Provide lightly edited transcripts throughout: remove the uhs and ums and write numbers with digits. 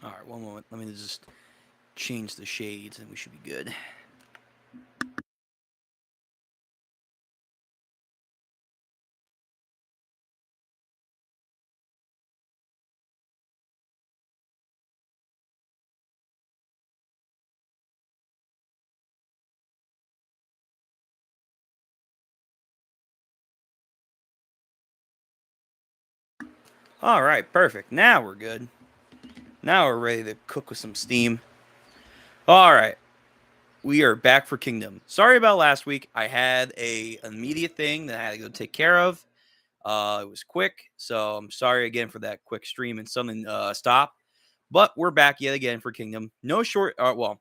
All right, one moment. Let me just change the shades and we should be good. All right, perfect. Now we're good. Now we're ready to cook with some steam. All right, we are back for Kingdom. Sorry about last week. I had a immediate thing that I had to go take care of. It was quick, so I'm sorry again for that quick stream and sudden stop. But we're back yet again for Kingdom. No short. Well,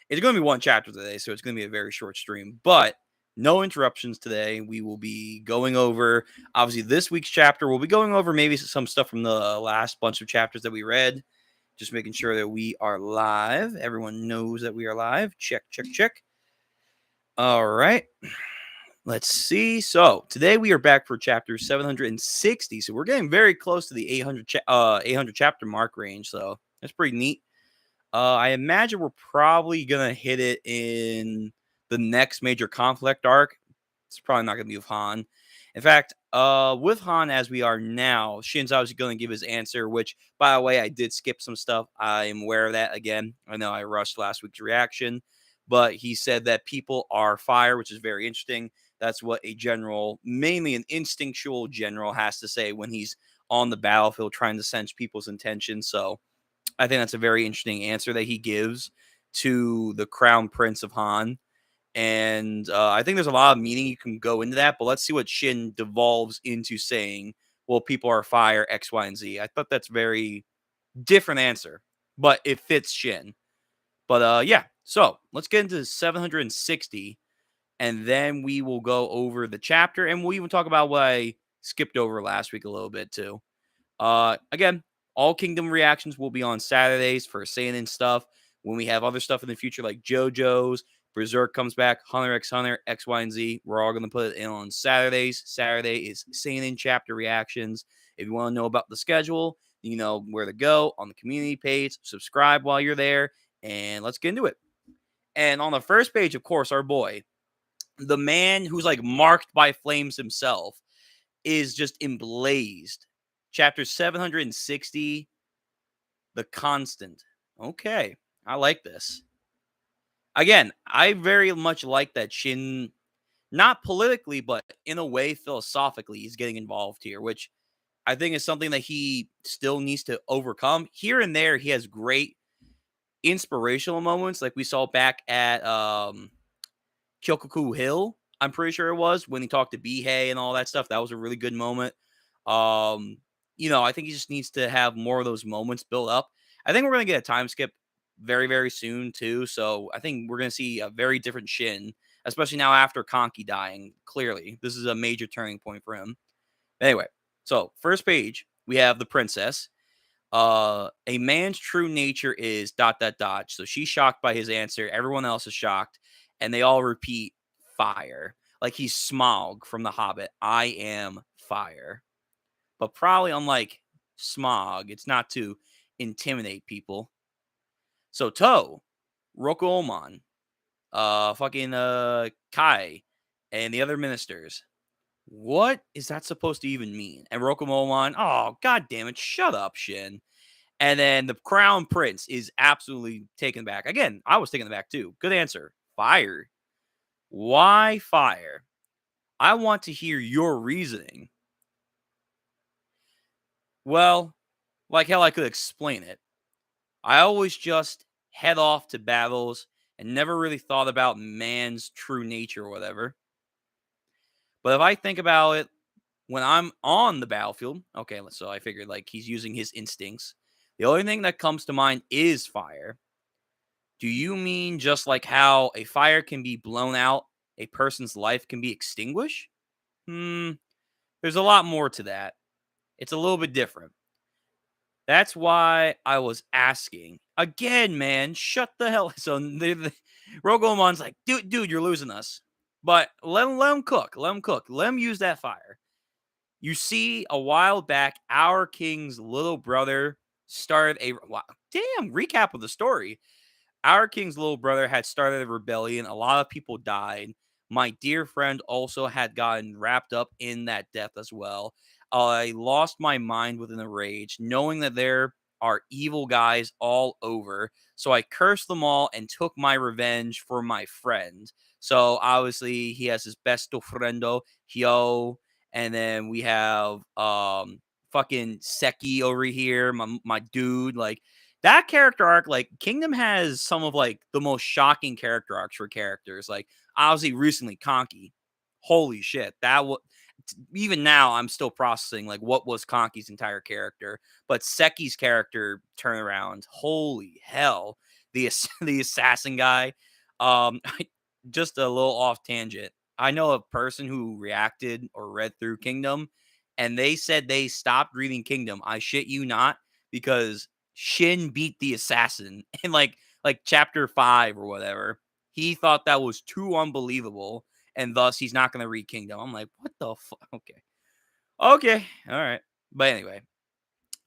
it's going to be one chapter today, so it's going to be a very short stream. But no interruptions today. We will be going over obviously this week's chapter. We'll be going over maybe some stuff from the last bunch of chapters that we read. Just making sure that we are live. Everyone knows that we are live. Check, check, check. All right. Let's see. So today we are back for chapter 760. So we're getting very close to the 800 chapter mark range. So that's pretty neat. I imagine we're probably gonna hit it in the next major conflict arc. It's probably not gonna be with Han. In fact, with Han as we are now, Shin's obviously gonna give his answer. Which, by the way, I did skip some stuff. I am aware of that. Again, I know I rushed last week's reaction, but he said that people are fire, which is very interesting. That's what a general, mainly an instinctual general, has to say when he's on the battlefield trying to sense people's intentions. So I think that's a very interesting answer that he gives to the Crown Prince of Han. And I think there's a lot of meaning you can go into that. But let's see what Shin devolves into saying, well, people are fire, X, Y, and Z. I thought that's very different answer, but it fits Shin. But yeah, so let's get into 760. And then we will go over the chapter. And we'll even talk about what I skipped over last week a little bit, too. Again, all Kingdom reactions will be on Saturdays for Saiyan stuff. When we have other stuff in the future like JoJo's, Berserk comes back, Hunter x Hunter, X, Y, and Z, we're all going to put it in on Saturdays. Saturday is Saiyan chapter reactions. If you want to know about the schedule, you know where to go on the community page. Subscribe while you're there, and let's get into it. And on the first page, of course, our boy, the man who's like marked by flames himself, is just emblazed. Chapter 760, The Constant. Okay, I like this. Again, I very much like that Shin, not politically, but in a way philosophically, he's getting involved here, which I think is something that he still needs to overcome. Here and there, he has great inspirational moments, like we saw back at Kyokoku Hill, I'm pretty sure it was, when he talked to Bihei and all that stuff. That was a really good moment. Um, I think he just needs to have more of those moments build up. I think we're going to get a time skip very, very soon, too. So I think we're going to see a very different Shin, especially now after Conky dying. Clearly, this is a major turning point for him. Anyway, so first page, we have the princess. A man's true nature is ... So she's shocked by his answer. Everyone else is shocked, and they all repeat fire. Like he's Smaug from The Hobbit. I am fire. But probably unlike Smaug, it's not to intimidate people. So Toe, Roku Oman, fucking Kai, and the other ministers. What is that supposed to even mean? And Rokomon, oh, god damn it, shut up, Shin. And then the Crown Prince is absolutely taken back. Again, I was taken back too. Good answer. Fire. Why fire? I want to hear your reasoning. Well, like hell I could explain it. I always just head off to battles and never really thought about man's true nature or whatever. But if I think about it, when I'm on the battlefield, okay, so I figured like he's using his instincts. The only thing that comes to mind is fire. Do you mean just like how a fire can be blown out, a person's life can be extinguished? There's a lot more to that. It's a little bit different. That's why I was asking. Again, man, shut the hell. So Rogomon's like, dude, you're losing us. But let him cook. Let him cook. Let him use that fire. You see, a while back, our king's little brother started a... damn, recap of the story. Our king's little brother had started a rebellion. A lot of people died. My dear friend also had gotten wrapped up in that death as well. I lost my mind within a rage, knowing that there are evil guys all over. So I cursed them all and took my revenge for my friend. So obviously he has his besto friendo, Hyo, and then we have fucking Seki over here, my dude. Like that character arc, like Kingdom has some of like the most shocking character arcs for characters. Like obviously recently Conky. Holy shit. That was even now I'm still processing like what was Conky's entire character. But Seki's character turnaround, holy hell. The assassin guy. Um just a little off tangent. I know a person who reacted or read through Kingdom and they said they stopped reading Kingdom. I shit you not, because Shin beat the assassin in like chapter 5 or whatever. He thought that was too unbelievable, and thus he's not going to read Kingdom. I'm like, what the fuck? Okay, okay, all right. But anyway,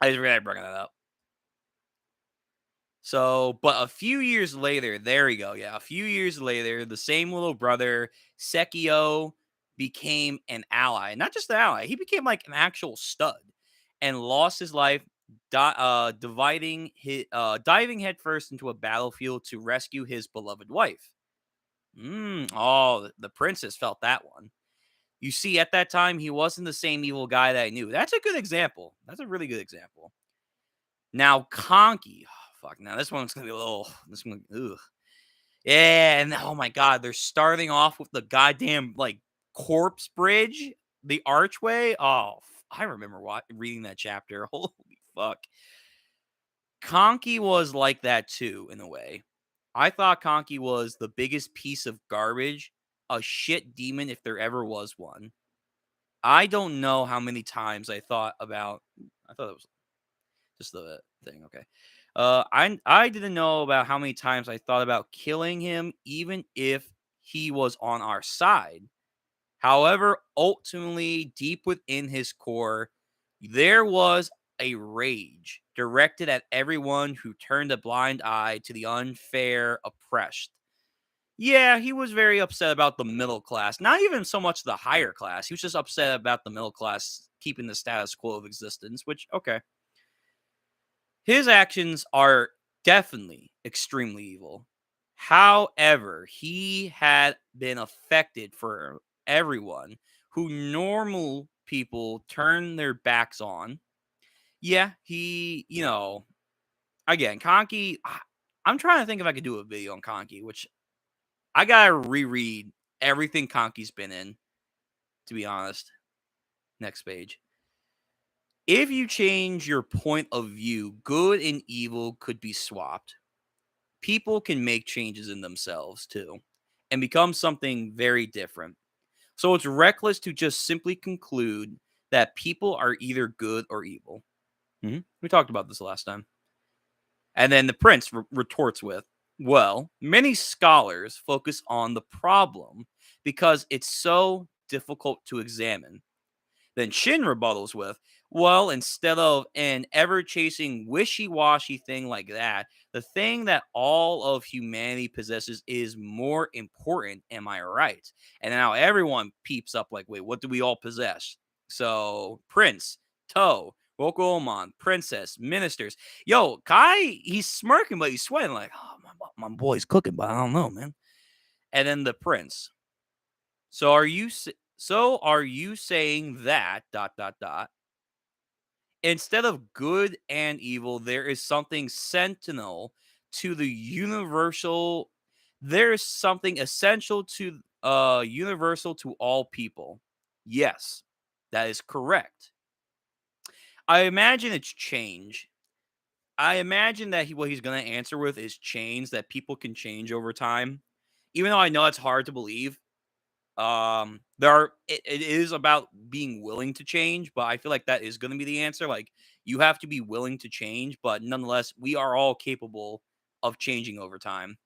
I just really bringing that up. So, but a few years later, there we go. Yeah, a few years later, the same little brother, Sekio, became an ally. Not just an ally, he became like an actual stud and lost his life diving headfirst into a battlefield to rescue his beloved wife. Oh, the princess felt that one. You see, at that time, he wasn't the same evil guy that I knew. That's a good example. That's a really good example. Now, Conky. Oh, fuck. Now, this one's going to be a little. This one. Ugh. Yeah. And oh my God. They're starting off with the goddamn, like, corpse bridge, the archway. Oh, I remember reading that chapter. Holy fuck. Conky was like that too, in a way. I thought Conky was the biggest piece of garbage, a shit demon if there ever was one. I don't know how many times I thought about. I thought it was just the thing. Okay. I didn't know about how many times I thought about killing him, even if he was on our side. However, ultimately, deep within his core, there was a rage directed at everyone who turned a blind eye to the unfair, oppressed. Yeah, he was very upset about the middle class. Not even so much the higher class. He was just upset about the middle class keeping the status quo of existence, which, okay. His actions are definitely extremely evil. However, he had been affected for everyone who normal people turn their backs on. Yeah, again, Conky, I'm trying to think if I could do a video on Conky, which I gotta reread everything Conky's been in, to be honest. Next page. If you change your point of view, good and evil could be swapped. People can make changes in themselves too and become something very different. So it's reckless to just simply conclude that people are either good or evil. We talked about this last time. And then the prince retorts with, well, many scholars focus on the problem because it's so difficult to examine. Then Shin rebuttals with, well, instead of an ever chasing wishy washy thing like that, the thing that all of humanity possesses is more important. Am I right? And now everyone peeps up like, wait, what do we all possess? So, Prince, Toe, Rokomon, Princess, Ministers. Yo, Kai, he's smirking, but he's sweating like, oh, my boy's cooking, but I don't know, man. And then the Prince. So are you saying that dot dot dot instead of good and evil there is something sentinel to the universal, there is something essential to universal to all people? Yes, that is correct. I imagine it's change. I imagine that what he's going to answer with is change, that people can change over time. Even though I know it's hard to believe, it is about being willing to change, but I feel like that is going to be the answer. Like you have to be willing to change, but nonetheless we are all capable of changing over time.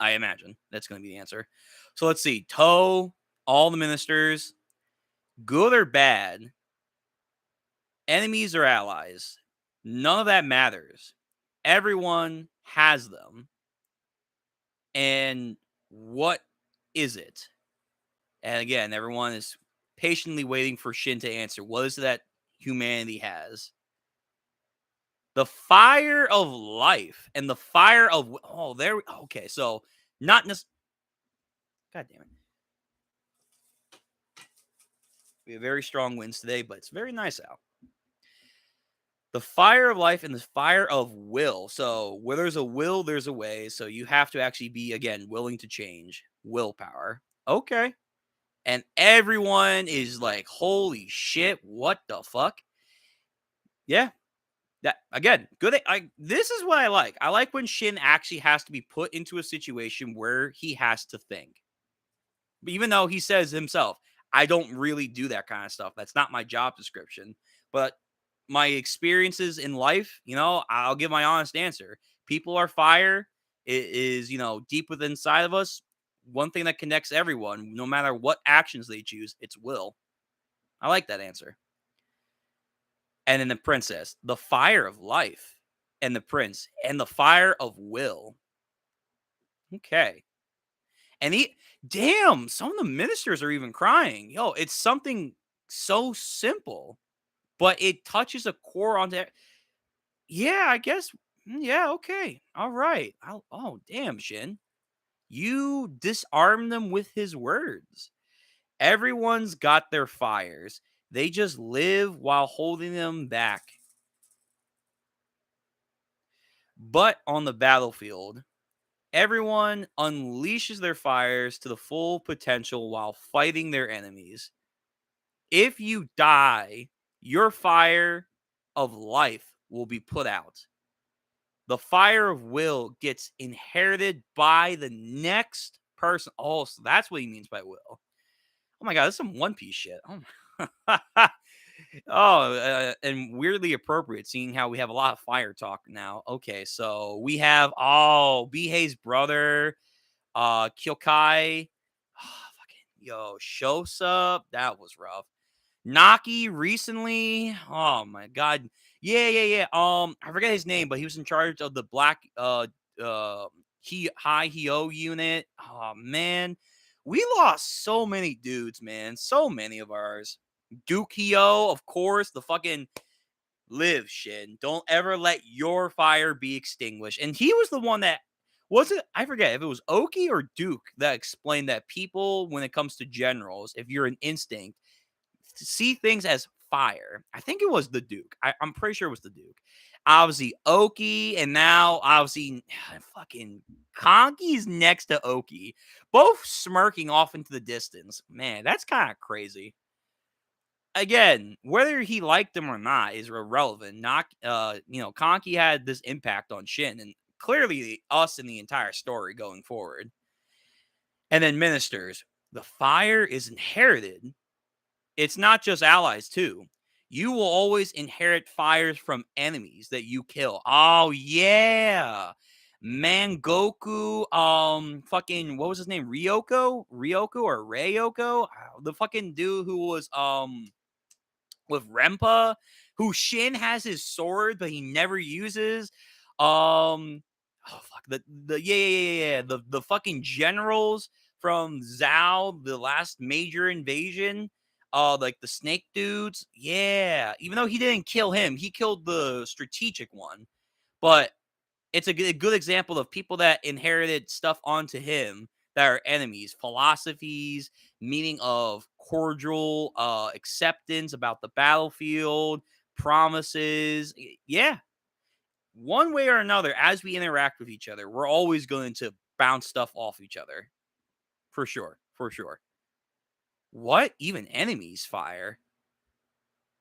I imagine that's going to be the answer. So let's see. Toe, all the ministers, good or bad, enemies or allies, none of that matters. everyone has them. And what is it? And again, everyone is patiently waiting for Shin to answer. What is it that humanity has? The fire of life and the fire of okay. So not necessarily. God damn it. We have very strong winds today, but it's very nice out. The fire of life and the fire of will. So where there's a will, there's a way. So you have to actually be, again, willing to change. Willpower. Okay. And everyone is like, holy shit, what the fuck? Yeah. That again, good. This is what I like. I like when Shin actually has to be put into a situation where he has to think. Even though he says himself, I don't really do that kind of stuff. That's not my job description. But my experiences in life, I'll give my honest answer. People are fire. It is, deep within inside of us. One thing that connects everyone, no matter what actions they choose, it's will. I like that answer. And then the princess, the fire of life, and the prince, and the fire of will. Okay. And damn, some of the ministers are even crying. Yo, it's something so simple, but it touches a core onto. Yeah, I guess. Yeah, okay. All right. Oh, damn, Shin. You disarm them with his words. Everyone's got their fires. They just live while holding them back. But on the battlefield, everyone unleashes their fires to the full potential while fighting their enemies. If you die, your fire of life will be put out. The fire of will gets inherited by the next person. Oh, so that's what he means by will. Oh my god, this is some One Piece shit. Oh, and weirdly appropriate, seeing how we have a lot of fire talk now. Okay, so we have Bihei's brother, Kyokai, Shosa. That was rough. Naki recently. Oh my god. Yeah. I forget his name, but he was in charge of the black high Hio unit. Oh man. We lost so many dudes, man. So many of ours. Duke Hio, of course, the fucking live Shin. Don't ever let your fire be extinguished. And he was the one that was it. I forget if it was Oki or Duke that explained that people, when it comes to generals, if you're an instinct, see things as fire. I think it was the Duke. I'm pretty sure it was the Duke. Obviously, Oki, and now obviously fucking Conky's next to Oki, both smirking off into the distance. Man, that's kind of crazy. Again, whether he liked him or not is irrelevant. Not, Conky had this impact on Shin, and clearly us in the entire story going forward. And then ministers, the fire is inherited. It's not just allies too. You will always inherit fires from enemies that you kill. Oh yeah. Mangoku, fucking what was his name? Ryoko or Ryoko? The fucking dude who was with Rempa, who Shin has his sword but he never uses. Oh fuck, the fucking generals from Zhao, the last major invasion. Like the snake dudes. Yeah, even though he didn't kill him, he killed the strategic one. But it's a good example of people that inherited stuff onto him that are enemies, philosophies, meaning of cordial acceptance about the battlefield, promises. Yeah, one way or another, as we interact with each other, we're always going to bounce stuff off each other. For sure. For sure. What? Even enemies fire?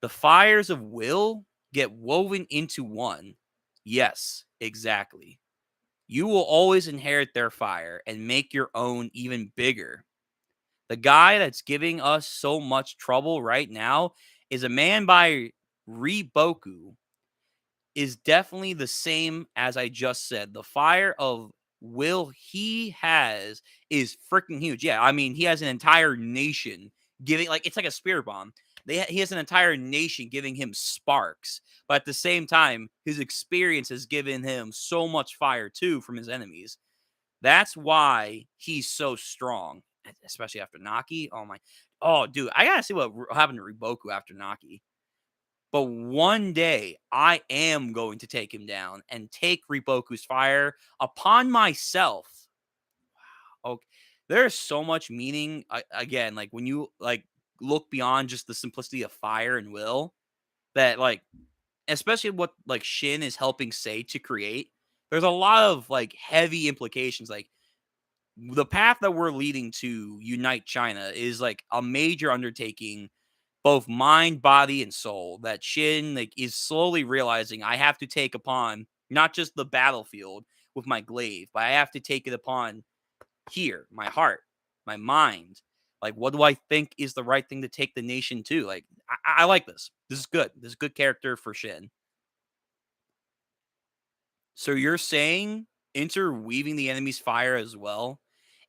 The fires of will get woven into one. Yes, exactly. You will always inherit their fire and make your own even bigger. The guy that's giving us so much trouble right now is a man by Riboku, is definitely the same as I just said. The fire of will he has is freaking huge. Yeah, I mean, he has an entire nation giving, like, it's like a spirit bomb. he has an entire nation giving him sparks, but at the same time, his experience has given him so much fire too from his enemies. That's why he's so strong, especially after Naki. Oh, dude, I gotta see what happened to Riboku after Naki. But one day, I am going to take him down and take Riboku's fire upon myself. Okay, there's so much meaning. Again, like when you look beyond just the simplicity of fire and will, that especially what Shin is helping Sei to create. There's a lot of heavy implications. Like the path that we're leading to unite China is like a major undertaking, both mind, body, and soul. That Shin is slowly realizing I have to take upon not just the battlefield with my glaive, but I have to take it upon here, my heart, my mind. Like, what do I think is the right thing to take the nation to? Like, I like this. This is good. This is good character for Shin. So you're saying interweaving the enemy's fire as well?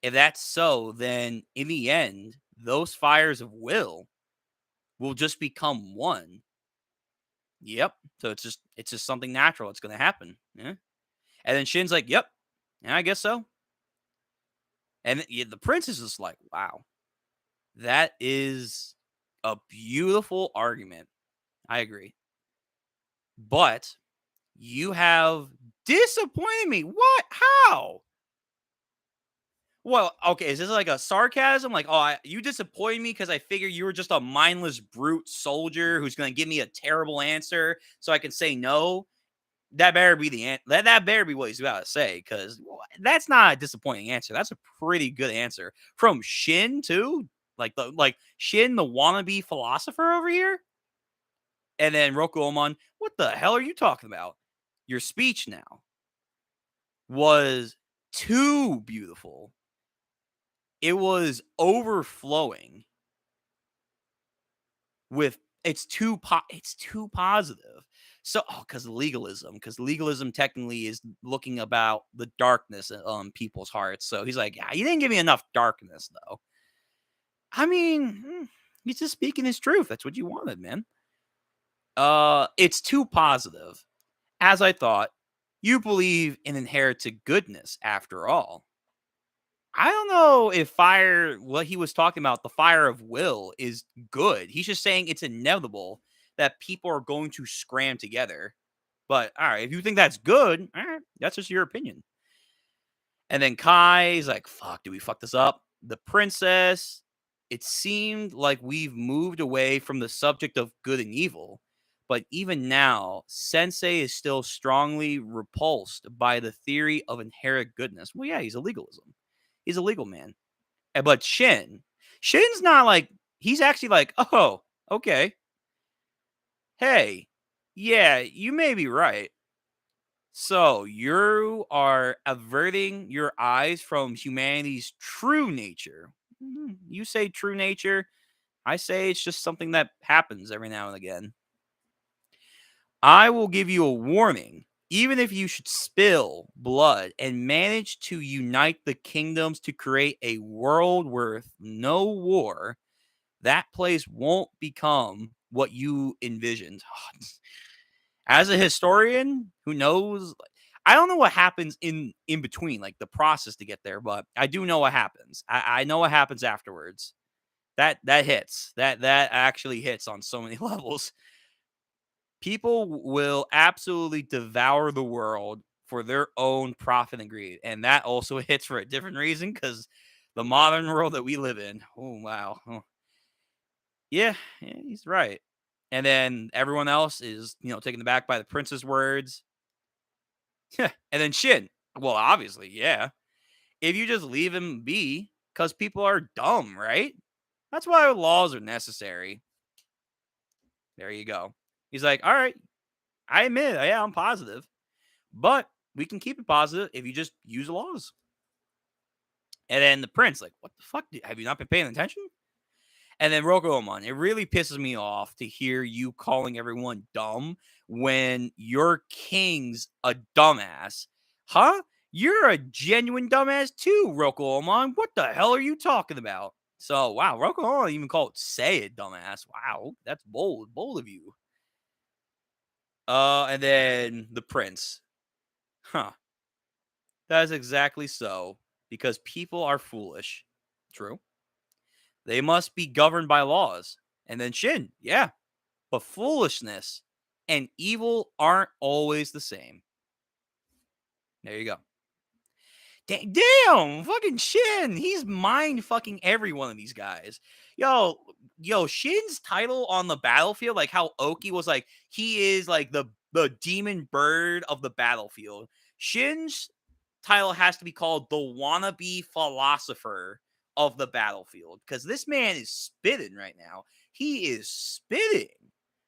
If that's so, then in the end, those fires of will just become one. Yep. So it's just something natural. It's gonna happen. Yeah. And then Shin's like, "Yep, yeah, I guess so." And the prince is just like, "Wow, that is a beautiful argument. I agree, but you have disappointed me. What? How? Well, okay, is this like a sarcasm? Like, oh, you disappointed me because I figured you were just a mindless brute soldier who's going to give me a terrible answer so I can say no. That better be that better be what he's about to say, because that's not a disappointing answer. That's a pretty good answer from Shin too. Like Shin, the wannabe philosopher over here, and then Roku Omon. What the hell are you talking about? Your speech now was too beautiful. It was overflowing with it's too positive. So, because legalism technically is looking about the darkness on people's hearts. So he's like, yeah, you didn't give me enough darkness though. I mean, he's just speaking his truth. That's what you wanted, man. It's too positive. As I thought, you believe in inherited goodness after all. I don't know if what he was talking about, the fire of will, is good. He's just saying it's inevitable that people are going to scram together. But all right, if you think that's good, all right, that's just your opinion. And then Kai's like, fuck, did we fuck this up? The princess, it seemed like we've moved away from the subject of good and evil. But even now, Sensei is still strongly repulsed by the theory of inherent goodness. Well, yeah, he's a legalism. He's a legal man. But Shin's not like, he's actually like, oh, okay. Hey, yeah, you may be right. So you are averting your eyes from humanity's true nature. You say true nature. I say it's just something that happens every now and again. I will give you a warning. Even if you should spill blood and manage to unite the kingdoms to create a world with no war, that place won't become what you envisioned. As a historian who knows, I don't know what happens in between, like the process to get there, but I do know what happens. I know what happens afterwards. That hits. That actually hits on so many levels. People will absolutely devour the world for their own profit and greed, and that also hits for a different reason because the modern world that we live in. Oh wow. Oh. Yeah, he's right. And then everyone else is, taken aback by the prince's words. And then Shin. Well, obviously, yeah. If you just leave him be, because people are dumb, right? That's why laws are necessary. There you go. He's like, all right, I admit, yeah, I'm positive, but we can keep it positive if you just use laws. And then the prince, like, what the fuck? Have you not been paying attention? And then Rokuomon, it really pisses me off to hear you calling everyone dumb when your king's a dumbass. Huh? You're a genuine dumbass too, Rokuomon. What the hell are you talking about? So wow, Roku even called say it, dumbass. Wow, that's bold, bold of you. And then the prince. Huh. That is exactly so. Because people are foolish. True. They must be governed by laws. And then Shin, yeah. But foolishness and evil aren't always the same. There you go. Damn, fucking Shin. He's mind fucking every one of these guys. Yo, Shin's title on the battlefield, like how Oki was like, he is like the demon bird of the battlefield. Shin's title has to be called the wannabe philosopher of the battlefield because this man is spitting right now. He is spitting.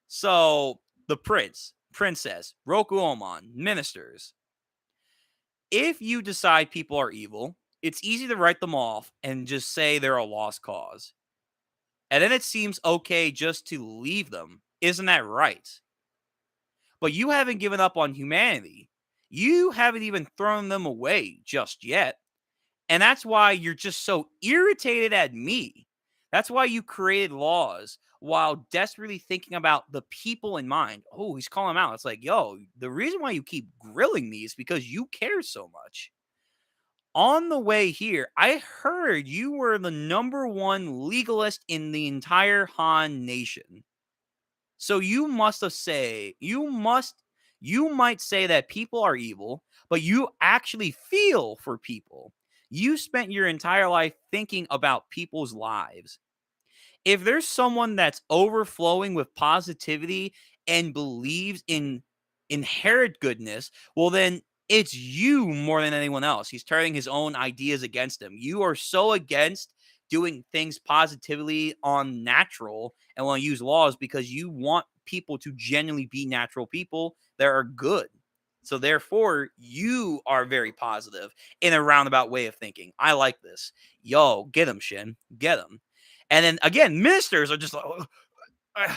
So the prince, princess, Rokuomon, ministers, if you decide people are evil, it's easy to write them off and just say they're a lost cause. And then it seems okay just to leave them. Isn't that right? But you haven't given up on humanity. You haven't even thrown them away just yet. And that's why you're just so irritated at me. That's why you created laws while desperately thinking about the people in mind. Oh, he's calling them out. It's like, yo, the reason why you keep grilling me is because you care so much. On the way here, I heard you were the number one legalist in the entire Han nation. So you might say that people are evil, but you actually feel for people. You spent your entire life thinking about people's lives. If there's someone that's overflowing with positivity and believes in inherent goodness, well, then it's you more than anyone else. He's turning his own ideas against him. You are so against doing things positively on natural and want to use laws because you want people to genuinely be natural people that are good. So therefore, you are very positive in a roundabout way of thinking. I like this. Yo, get him, Shin. Get him. And then again, ministers are just like,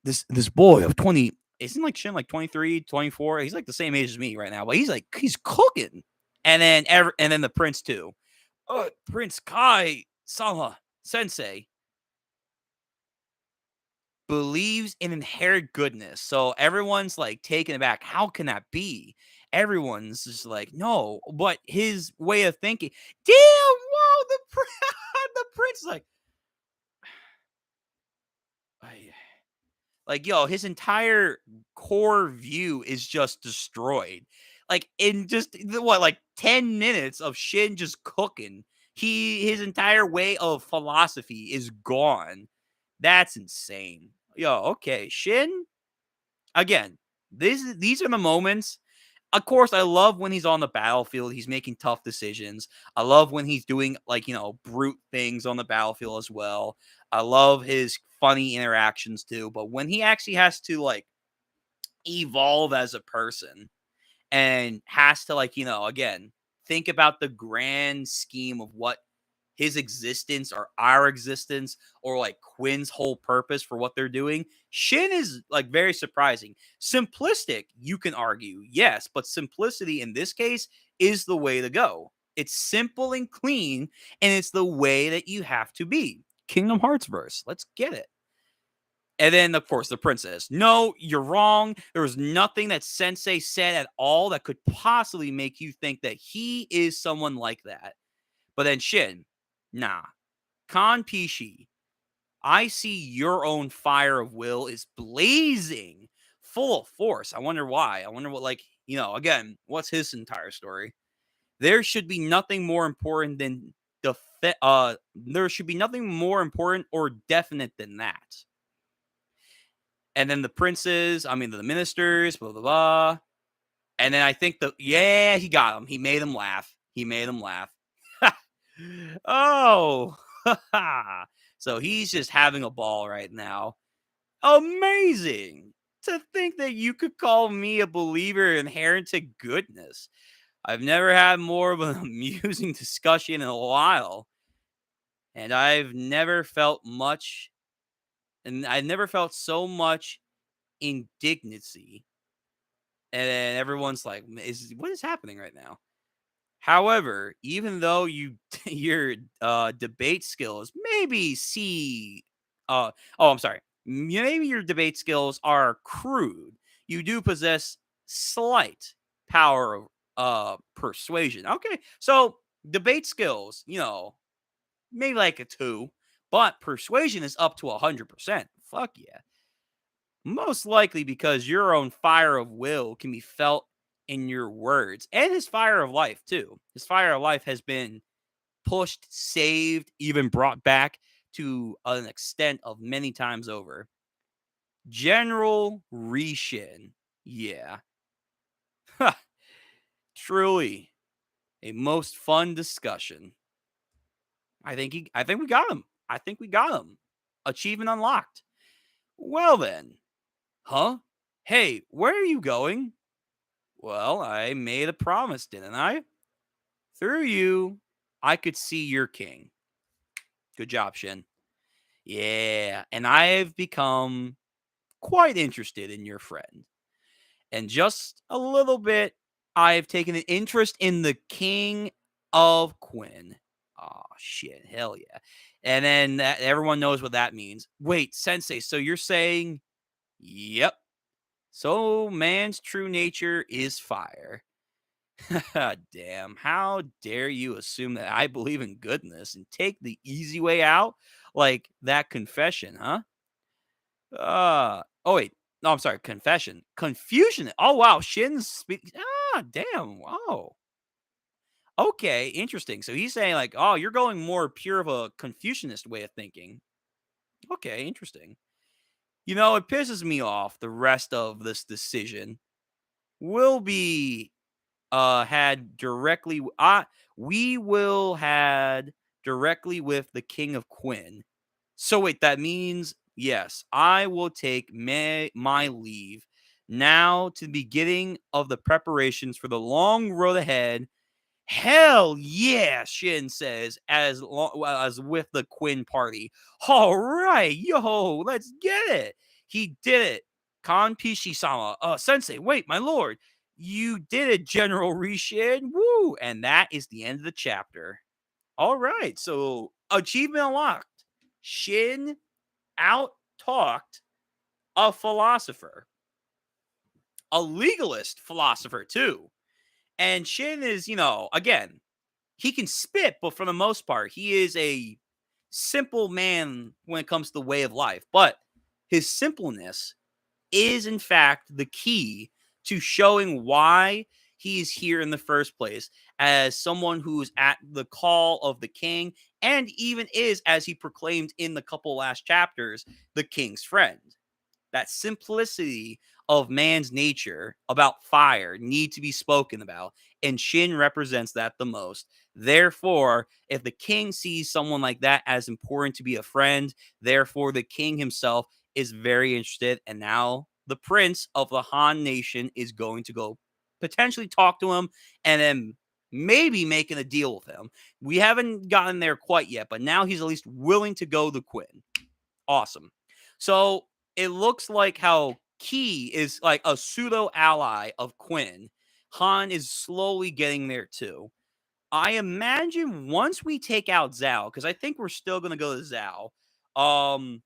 this boy of 20, isn't like Shin like 23, 24. He's like the same age as me right now, but he's cooking. And then the prince too. Prince Kai Sama Sensei believes in inherent goodness. So everyone's like taken aback. How can that be? Everyone's just like, no, but his way of thinking. Damn, wow, the prince is like, I like, yo, his entire core view is just destroyed. Like in just what, like 10 minutes of Shin just cooking, his entire way of philosophy is gone. That's insane. Yo, okay, Shin. Again, these are the moments. Of course, I love when he's on the battlefield. He's making tough decisions. I love when he's doing like, brute things on the battlefield as well. I love his funny interactions too. But when he actually has to like evolve as a person and has to like, again, think about the grand scheme of what his existence or our existence or like Quinn's whole purpose for what they're doing. Shin is like very surprising. Simplistic, you can argue, yes, but simplicity in this case is the way to go. It's simple and clean, and it's the way that you have to be. Kingdom Hearts verse. Let's get it. And then, of course, the princess. No, you're wrong. There was nothing that Sensei said at all that could possibly make you think that he is someone like that. But then Shin, nah. Kan Pishi, I see your own fire of will is blazing, full of force. I wonder why. I wonder what, like, again, what's his entire story? There should be nothing more important than there should be nothing more important or definite than that. And then the princes, I mean, the ministers, blah, blah, blah. And then I think yeah, he got him. He made him laugh. He made him laugh. Oh, so he's just having a ball right now. Amazing to think that you could call me a believer inherent to goodness. I've never had more of an amusing discussion in a while, and I've never felt so much indignancy. And then everyone's like, what is happening right now? However, even though your debate skills maybe see I'm sorry. Maybe your debate skills are crude. You do possess slight power of persuasion. Okay. So, debate skills, maybe like a 2, but persuasion is up to 100%. Fuck yeah. Most likely because your own fire of will can be felt in your words and his fire of life, too. His fire of life has been pushed, saved, even brought back to an extent of many times over. General Rishin. Yeah. Truly a most fun discussion. I think we got him. I think we got him. Achievement unlocked. Well then. Huh? Hey, where are you going? Well, I made a promise, didn't I? Through you, I could see your king. Good job, Shin. Yeah, and I've become quite interested in your friend. And just a little bit, I've taken an interest in the king of Quinn. Oh, shit. Hell yeah. And then everyone knows what that means. Wait, Sensei, so you're saying, yep. So man's true nature is fire. Damn, how dare you assume that I believe in goodness and take the easy way out? Like that confession, huh? Oh wait. No, I'm sorry, confession. Confusion. Oh wow, Shin's speak. Damn. Wow. Okay, interesting. So he's saying like, oh, you're going more pure of a Confucianist way of thinking. Okay, interesting. It pisses me off the rest of this decision will be had directly we will had directly with the King of Quinn. So wait, that means yes, I will take my leave now to the beginning of the preparations for the long road ahead. Hell yeah, Shin says as with the Quinn party. All right, yo, let's get it. He did it. Kan Pishi-sama. Sensei, wait, my lord. You did it, General Rishin. Woo! And that is the end of the chapter. All right, so achievement unlocked. Shin out talked a philosopher, a legalist philosopher too. And Shin is, again, he can spit, but for the most part, he is a simple man when it comes to the way of life. But his simpleness is, in fact, the key to showing why he is here in the first place as someone who's at the call of the king and even is, as he proclaimed in the couple last chapters, the king's friend. That simplicity of man's nature about fire need to be spoken about, and Shin represents that the most. Therefore, if the king sees someone like that as important to be a friend, therefore the king himself is very interested, and now the prince of the Han nation is going to go potentially talk to him and then maybe making a deal with him. We haven't gotten there quite yet, but now he's at least willing to go to Quinn. Awesome. So it looks like how Key is like a pseudo ally of Quinn. Han is slowly getting there too. I imagine once we take out Zhao, because I think we're still gonna go to Zhao. Um,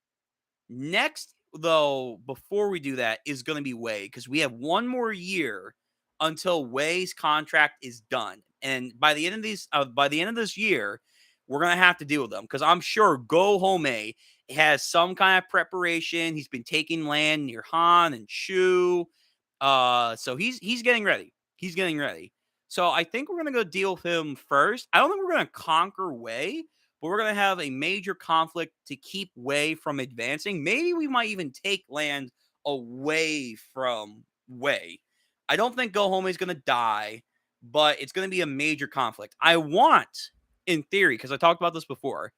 Next, though, before we do that, is going to be Wei because we have one more year until Wei's contract is done, and by the end of this year, we're gonna have to deal with them because I'm sure Go Home has some kind of preparation. He's been taking land near Han and Shu, so he's getting ready. He's getting ready. So I think we're gonna go deal with him first. I don't think we're gonna conquer Wei, but we're going to have a major conflict to keep Wei from advancing. Maybe we might even take land away from Wei. I don't think Go Home is going to die, but it's going to be a major conflict. I want, in theory, because I talked about this before,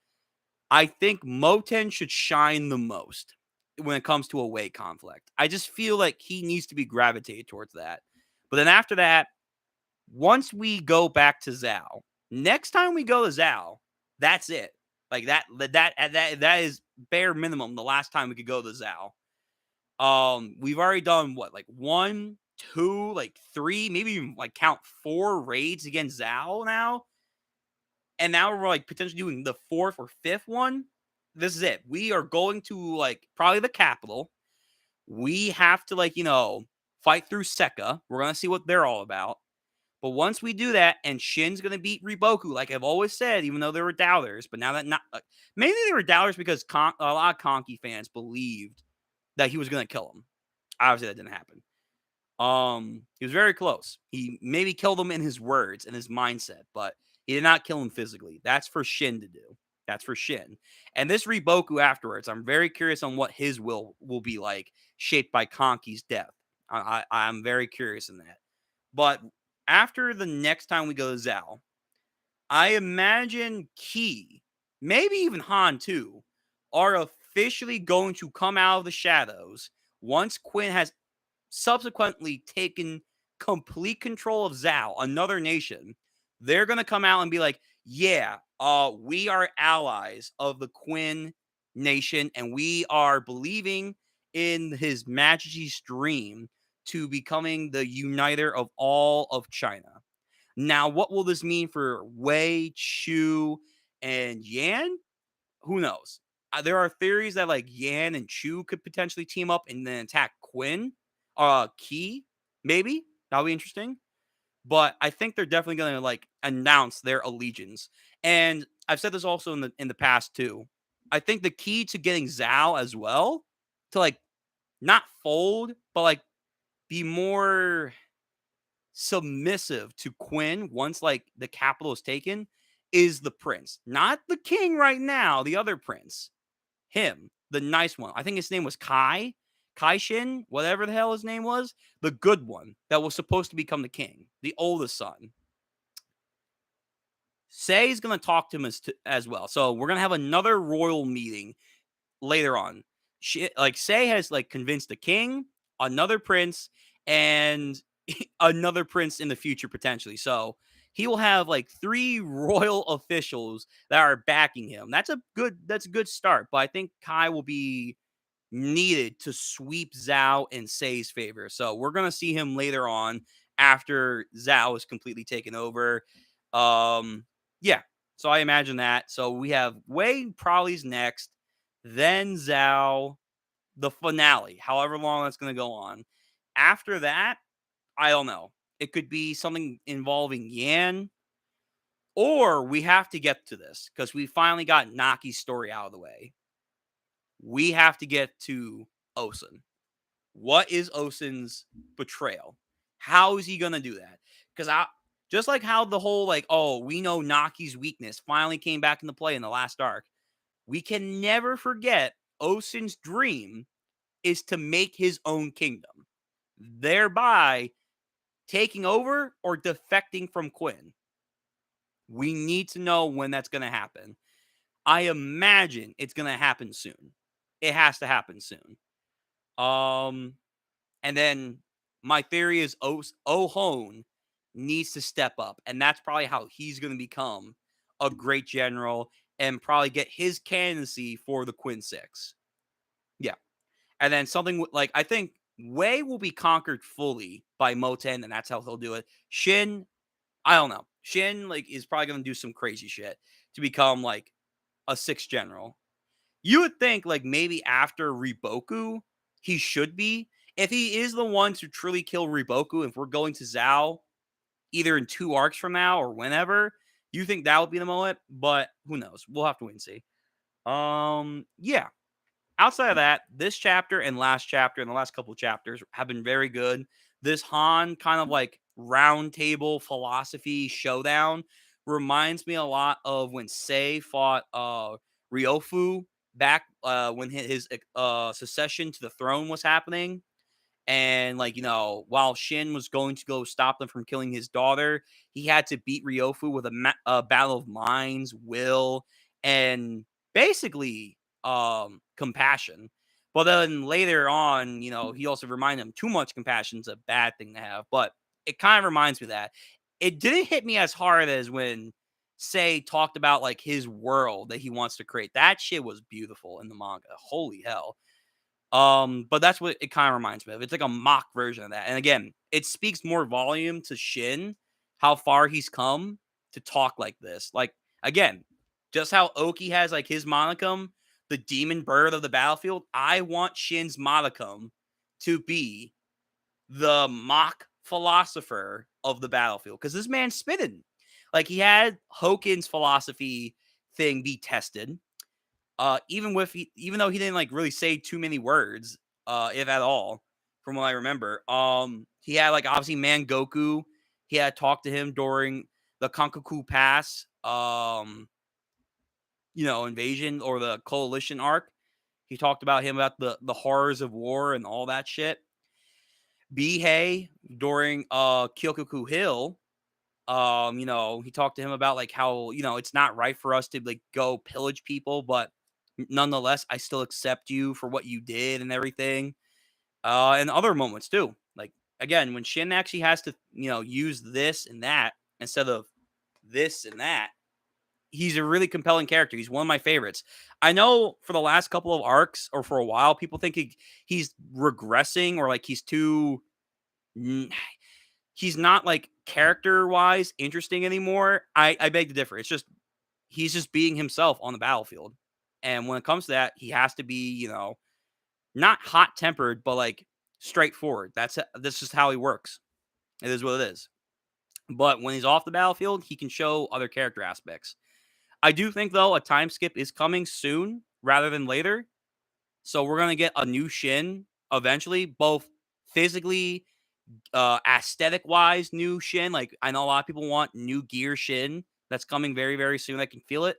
I think Moten should shine the most when it comes to a Wei conflict. I just feel like he needs to be gravitated towards that. But then after that, once we go back to Zhao, next time we go to Zhao, that's it. Like that is bare minimum the last time we could go to Zhao. We've already done what, like 1, two, like three, maybe even like count four raids against Zhao now. And now we're like potentially doing the fourth or fifth one. This is it. We are going to like probably the capital. We have to like, fight through Sekka. We're gonna see what they're all about. But once we do that, and Shin's gonna beat Riboku, like I've always said, even though there were doubters, but now that not maybe they were doubters because a lot of Conky fans believed that he was gonna kill him. Obviously, that didn't happen. He was very close. He maybe killed him in his words and his mindset, but he did not kill him physically. That's for Shin to do. That's for Shin. And this Riboku afterwards, I'm very curious on what his will be like, shaped by Conky's death. I'm very curious in that. But after the next time we go to Zao, I imagine Key, maybe even Han too, are officially going to come out of the shadows once Quinn has subsequently taken complete control of Zhao, another nation. They're going to come out and be like, yeah, we are allies of the Quinn nation, and we are believing in his majesty's dream to becoming the uniter of all of China. Now, what will this mean for Wei, Chu, and Yan? Who knows? There are theories that like Yan and Chu could potentially team up and then attack Quinn. Key, maybe that'll be interesting. But I think they're definitely going to like announce their allegiance. And I've said this also in the past too. I think the key to getting Zhao as well to like not fold, but like be more submissive to Quinn once like the capital is taken is the prince, not the king right now, the other prince. Him, the nice one. I think his name was Kai Shin, whatever the hell his name was, the good one that was supposed to become the king, the oldest son. Say's going to talk to him as well. So we're going to have another royal meeting later on. Like Say has like convinced the king, another prince, and another prince in the future potentially. So he will have like three royal officials that are backing him. That's a good start. But I think Kai will be needed to sweep Zhao in Say's favor. So we're gonna see him later on after Zhao is completely taken over. Yeah. So I imagine that. So we have Wei probably's next, then Zhao, the finale, however long that's gonna go on. After that, I don't know. It could be something involving Yan, or we have to get to this because we finally got Naki's story out of the way. We have to get to Osen. What is Osen's betrayal? How is he gonna do that? Because I just like how the whole like, oh, we know Naki's weakness finally came back into play in the last arc. We can never forget Osen's dream is to make his own kingdom, thereby taking over or defecting from Quinn. We need to know when that's going to happen. I imagine it's going to happen soon. It has to happen soon. And then my theory is Ohone needs to step up, and that's probably how he's going to become a great general and probably get his candidacy for the Quinn Six. Yeah, and then something like I think Wei will be conquered fully by Moten, and that's how he'll do it. Shin, I don't know. Shin like is probably going to do some crazy shit to become like a sixth general. You would think like maybe after Riboku, he should be. If he is the one to truly kill Riboku, if we're going to Zao either in 2 arcs from now or whenever, you think that would be the moment, but who knows? We'll have to wait and see. Yeah. Outside of that, this chapter and last chapter and the last couple of chapters have been very good. This Han kind of like round table philosophy showdown reminds me a lot of when Sei fought Ryofu back when his succession to the throne was happening. And like, while Shin was going to go stop them from killing his daughter, he had to beat Ryofu with a battle of minds, will, and basically compassion. But then later on, he also reminded him too much compassion is a bad thing to have. But it kind of reminds me of that. It didn't hit me as hard as when Sei talked about like his world that he wants to create. That shit was beautiful in the manga. Holy hell. But that's what it kind of reminds me of. It's like a mock version of that. And again, it speaks more volume to Shin, how far he's come to talk like this. Like, again, just how Oki has like his monicum, the demon bird of the battlefield. I want Shin's monicum to be the mock philosopher of the battlefield because this man's spitting. Like, he had Hokin's philosophy thing be tested. Even though he didn't like really say too many words, if at all, from what I remember. He had like obviously Man Goku. He had talked to him during the Kankaku Pass, invasion or the coalition arc. He talked about him about the horrors of war and all that shit. Bihei during Kyokuku Hill, he talked to him about like how, it's not right for us to like go pillage people, but nonetheless, I still accept you for what you did and everything. And other moments too. Like, again, when Shin actually has to, use this and that instead of this and that, he's a really compelling character. He's one of my favorites. I know for the last couple of arcs or for a while, people think he's regressing or like he's too he's not like character wise interesting anymore. I beg to differ. It's just he's just being himself on the battlefield. And when it comes to that, he has to be, not hot tempered, but like straightforward. This is how he works. It is what it is. But when he's off the battlefield, he can show other character aspects. I do think though a time skip is coming soon rather than later. So we're gonna get a new Shin eventually, both physically, aesthetic wise, new Shin. Like, I know a lot of people want new gear Shin. That's coming very, very soon. I can feel it.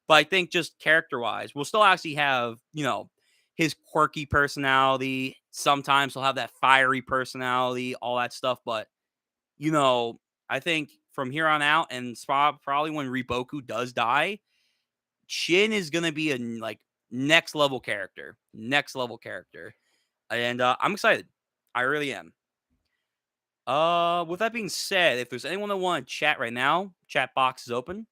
But I think just character wise, we'll still actually have, his quirky personality. Sometimes he'll have that fiery personality, all that stuff. But, you know, I think from here on out, and probably when Riboku does die, Shin is gonna be a like next level character. Next level character. And I'm excited. I really am. With that being said, if there's anyone that want to chat right now, chat box is open.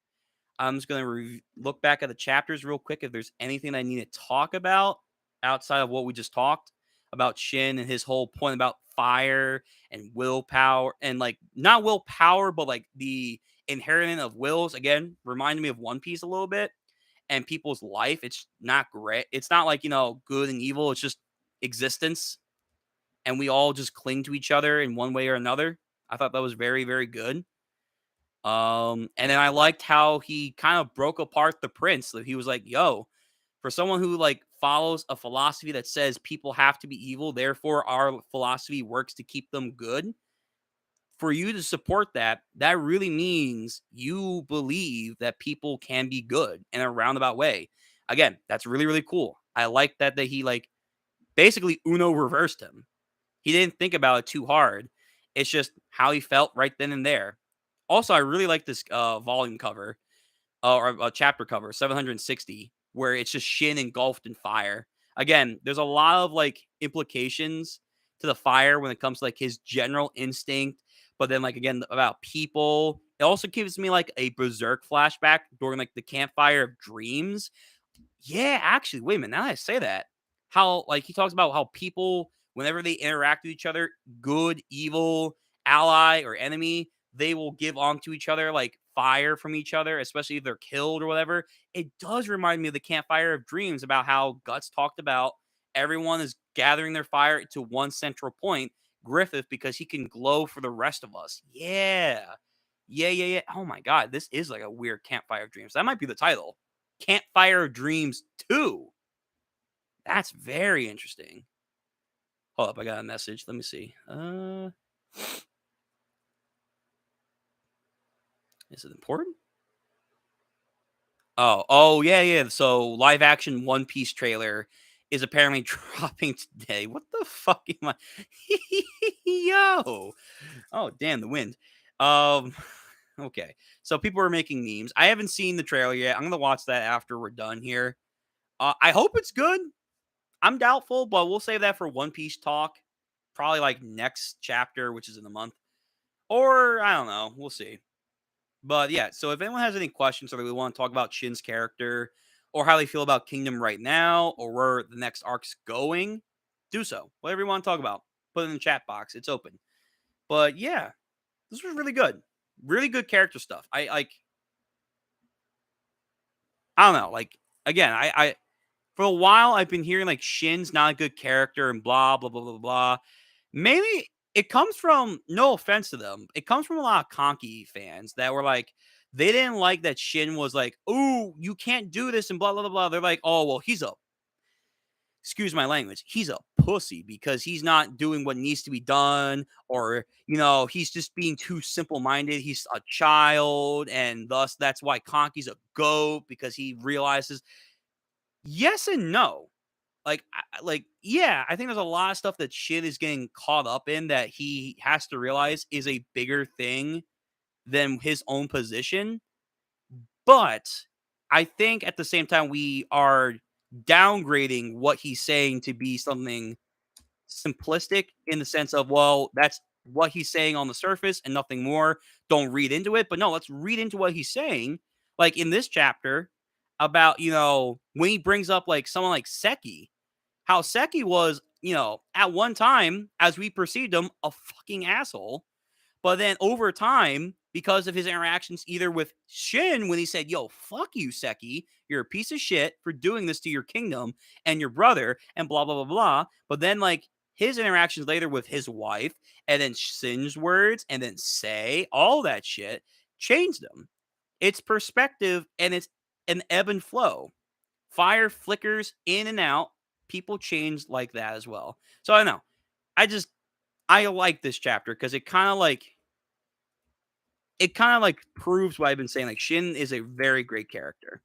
I'm just gonna look back at the chapters real quick. If there's anything I need to talk about outside of what we just talked about Shin and his whole point about fire and willpower and like not willpower, but like the inheritance of wills. Again, reminded me of One Piece a little bit and people's life. It's not great. It's not like good and evil. It's just existence and we all just cling to each other in one way or another. I thought that was very, very good. And then I liked how he kind of broke apart the prince. That he was like, "Yo, for someone who like follows a philosophy that says people have to be evil, therefore our philosophy works to keep them good. For you to support that, that really means you believe that people can be good in a roundabout way. Again, that's really, really cool. I like that he like basically Uno reversed him. He didn't think about it too hard. It's just how he felt right then and there. Also, I really like this volume cover or chapter cover 760, where it's just Shin engulfed in fire. Again, there's a lot of like implications to the fire when it comes to like his general instinct, but then like again about people. It also gives me like a berserk flashback during like the Campfire of Dreams. Yeah, actually, wait a minute. Now that I say that, how like he talks about how people, whenever they interact with each other, good, evil, ally, or enemy, they will give on to each other like fire from each other, especially if they're killed or whatever. It does remind me of the Campfire of Dreams about how Guts talked about everyone is gathering their fire to one central point, Griffith, because he can glow for the rest of us. Yeah. Yeah, yeah, yeah. Oh my god, this is like a weird Campfire of Dreams. That might be the title. Campfire of Dreams 2. That's very interesting. Hold up, I got a message. Let me see. Is it important? Oh, yeah, yeah. So live action One Piece trailer is apparently dropping today. What the fuck am I? Yo. Oh, damn the wind. Um okay. So people are making memes. I haven't seen the trailer yet. I'm gonna watch that after we're done here. I hope it's good. I'm doubtful, but we'll save that for One Piece talk. Probably like next chapter, which is in a month. Or I don't know. We'll see. But yeah, so if anyone has any questions or they want to talk about Shin's character or how they feel about Kingdom right now or where the next arc's going, do so. Whatever you want to talk about, put it in the chat box. It's open. But yeah, this was really good. Really good character stuff. I don't know. Like again, I for a while I've been hearing like Shin's not a good character and blah blah blah blah blah. Mainly it comes from, no offense to them, it comes from a lot of Conky fans that were like, they didn't like that Shin was like, "Oh, you can't do this," and blah blah blah blah. They're like, "Oh well, he's a, excuse my language, he's a pussy because he's not doing what needs to be done, or he's just being too simple minded. He's a child, and thus that's why Conky's a goat because he realizes." Yes and no. Yeah, I think there's a lot of stuff that Shin is getting caught up in that he has to realize is a bigger thing than his own position. But I think at the same time we are downgrading what he's saying to be something simplistic in the sense of, well, that's what he's saying on the surface and nothing more. Don't read into it. But no, let's read into what he's saying. Like in this chapter about, when he brings up like someone like Seki, how Seki was, at one time, as we perceived him, a fucking asshole. But then over time, because of his interactions either with Shin when he said, "Yo, fuck you, Seki. You're a piece of shit for doing this to your kingdom and your brother," and blah, blah, blah, blah. But then, like, his interactions later with his wife, and then Shin's words, and then Say, all that shit changed him. It's perspective and it's an ebb and flow. Fire flickers in and out. People change like that as well. So I don't know. I like this chapter because it kind of like proves what I've been saying. Like Shin is a very great character.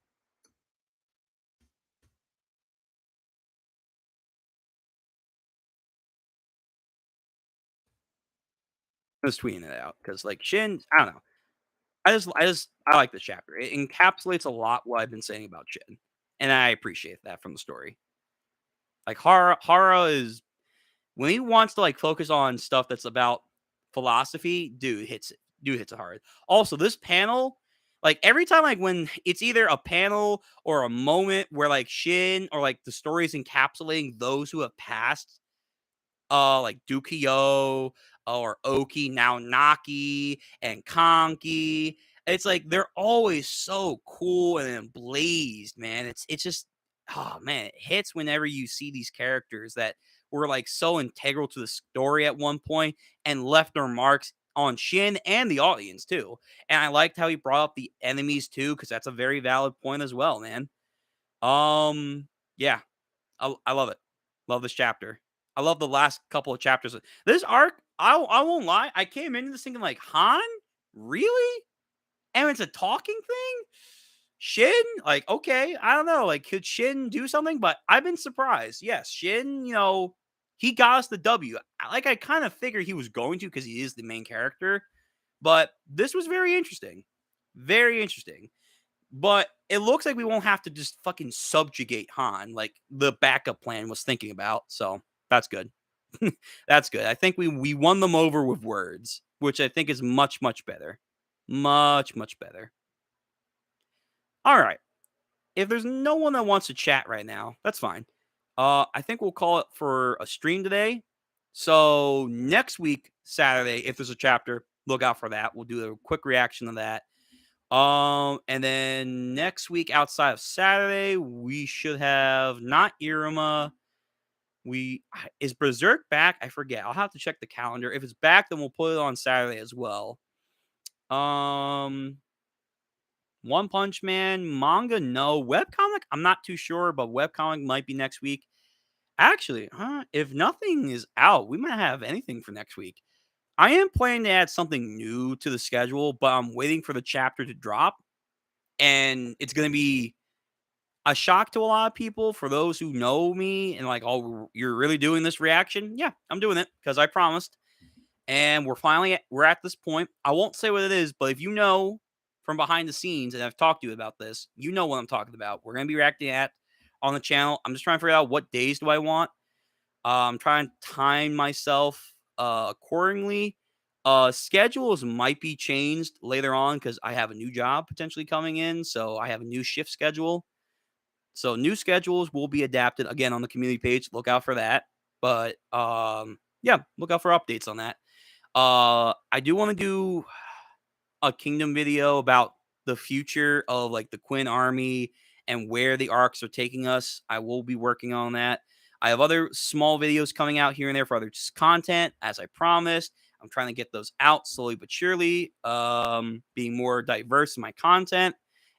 I was tweeting it out because like Shin, I don't know. I like this chapter. It encapsulates a lot what I've been saying about Shin, and I appreciate that from the story. Like Hara is, when he wants to like focus on stuff that's about philosophy, dude hits it. Dude hits it hard. Also, this panel, like every time, like when it's either a panel or a moment where like Shin or like the story is encapsulating those who have passed, like Dukio or Oki, now Naki and Konki. It's like they're always so cool and blazed, man. It's just, oh man, it hits whenever you see these characters that were like so integral to the story at one point and left their marks on Shin and the audience too. And I liked how he brought up the enemies too, because that's a very valid point as well, man. Yeah, I love it. Love this chapter. I love the last couple of chapters. This arc, I won't lie, I came into this thinking like, Han? Really? And it's a talking thing? Shin? Like, okay, I don't know. Like, could Shin do something? But I've been surprised. Yes, Shin, he got us the W. Like, I kind of figured he was going to because he is the main character. But this was very interesting. Very interesting. But it looks like we won't have to just fucking subjugate Han like the backup plan was thinking about. So that's good. That's good. I think we won them over with words, which I think is much, much better. Much, much better. All right. If there's no one that wants to chat right now, that's fine. I think we'll call it for a stream today. So next week, Saturday, if there's a chapter, look out for that. We'll do a quick reaction to that. And then next week outside of Saturday, we should have not Iruma. Is Berserk back? I forget. I'll have to check the calendar. If it's back, then we'll put it on Saturday as well. Um One Punch Man, manga, no. Webcomic, I'm not too sure, but webcomic might be next week. Actually, if nothing is out, we might have anything for next week. I am planning to add something new to the schedule, but I'm waiting for the chapter to drop. And it's going to be a shock to a lot of people for those who know me and like, oh, you're really doing this reaction? Yeah, I'm doing it because I promised. And we're at this point. I won't say what it is, but if you know from behind the scenes, and I've talked to you about this, you know what I'm talking about. We're going to be reacting at on the channel. I'm just trying to figure out what days do I want. I'm trying to time myself accordingly. Schedules might be changed later on because I have a new job potentially coming in. So I have a new shift schedule. So new schedules will be adapted again on the community page. Look out for that. But yeah, look out for updates on that. I do want to do a Kingdom video about the future of like the Quinn army and where the arcs are taking us. I will be working on that. I have other small videos coming out here and there for other content, as I promised. I'm trying to get those out slowly but surely, being more diverse in my content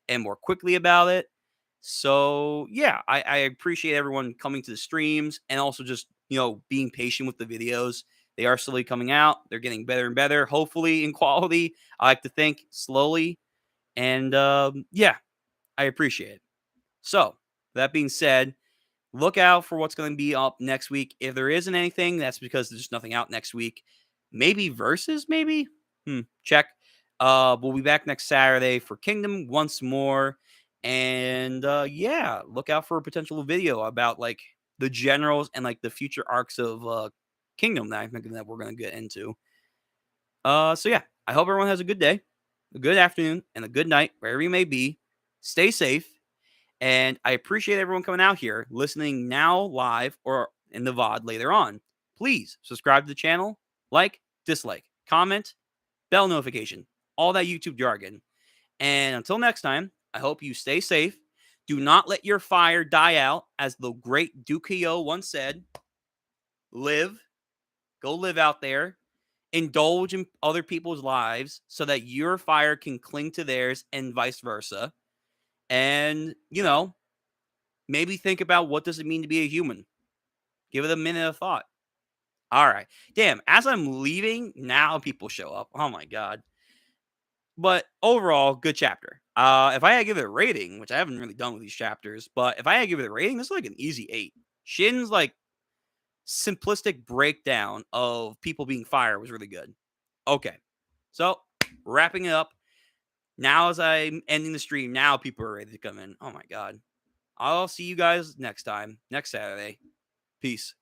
and more quickly about it. So yeah, I appreciate everyone coming to the streams and also just being patient with the videos. They are slowly coming out. They're getting better and better, hopefully in quality. I like to think slowly, and yeah, I appreciate it. So that being said, look out for what's going to be up next week. If there isn't anything, that's because there's nothing out next week. Maybe versus, maybe. Check. We'll be back next Saturday for Kingdom once more. And yeah, look out for a potential video about like the generals and like the future arcs of Kingdom that I'm thinking that we're gonna get into. So yeah, I hope everyone has a good day, a good afternoon, and a good night, wherever you may be. Stay safe. And I appreciate everyone coming out here, listening now live or in the VOD later on. Please subscribe to the channel, like, dislike, comment, bell notification, all that YouTube jargon. And until next time, I hope you stay safe. Do not let your fire die out. As the great Dukio once said, live, go live out there, indulge in other people's lives so that your fire can cling to theirs and vice versa. And, maybe think about what does it mean to be a human. Give it a minute of thought. All right. Damn, as I'm leaving, now people show up. Oh my god. But overall, good chapter. If I had to give it a rating, which I haven't really done with these chapters, but if I had to give it a rating, this is like an easy 8. Shin's like simplistic breakdown of people being fired was really good. Okay. So, wrapping it up. Now as I'm ending the stream, now people are ready to come in. Oh my god. I'll see you guys next time, next Saturday. Peace.